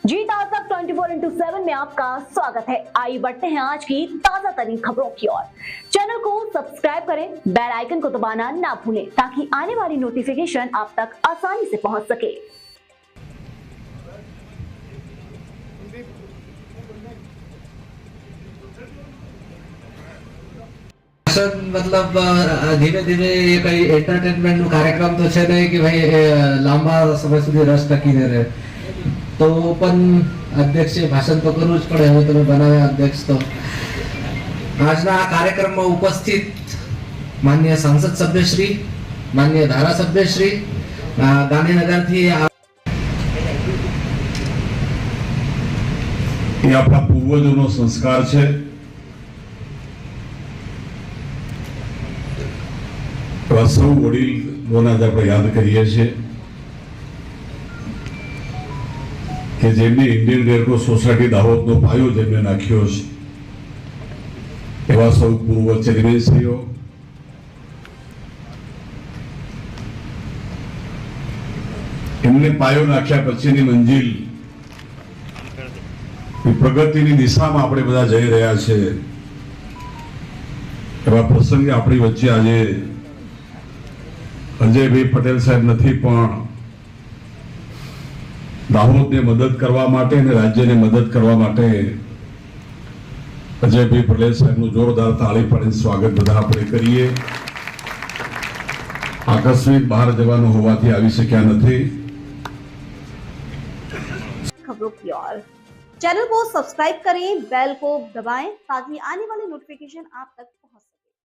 जी ताज़ा 24/7 में आपका स्वागत है। आइए बढ़ते हैं आज की ताजा तरीन खबरों की ओर। चैनल को सब्सक्राइब करें, बेल आइकन को दबाना ना भूलें ताकि आने वाली नोटिफिकेशन आप तक आसानी से पहुंच सके। मतलब धीमे धीमे ये कई एंटरटेनमेंट નો કાર્યક્રમ તો છે નહીં કે ભાઈ લાંબા સમય સુધી રસ ટકીને રહે, તો પણ અધ્યક્ષે ભાષણ તો કરવું જ પડે. હવે તમે બનાવ્યા અધ્યક્ષ, તો આજના આ કાર્યક્રમમાં ઉપસ્થિત માનનીય સાંસદ સભ્યશ્રી, માનનીય ધારાસભ્યશ્રી, ગાંધીનગરથી એ આપણા પૂર્વજોનો સંસ્કાર છે. સૌ વડીલોને આપણે યાદ કરીએ છીએ કે જેમને ઇન્ડિયન રેડક્રોસ સોસાયટી દાહોદનો પાયો જેમને નાખ્યો છે, એવા સૌ પૂર્વ ચેરમેનશ્રીઓ, એમને પાયો નાખ્યા પછીની મંજિલ પ્રગતિની દિશામાં આપણે બધા જઈ રહ્યા છે. એવા પ્રસંગે આપણી વચ્ચે આજે અજયભાઈ પટેલ સાહેબ નથી, પણ દાહોદને મદદ કરવા માટે અને રાજ્યને મદદ કરવા માટે અજયભાઈ પટેલ સાહેબનું જોરદાર તાળી પાડીને સ્વાગત બધા આપણે કરીએ. આકસ્મિક બહાર જવાનું હોવાથી આવી શક્યા નથી. खबरों की ओर चैनल को सब्सक्राइब करें, बेल को दबाएं ताकि आने वाली नोटिफिकेशन आप तक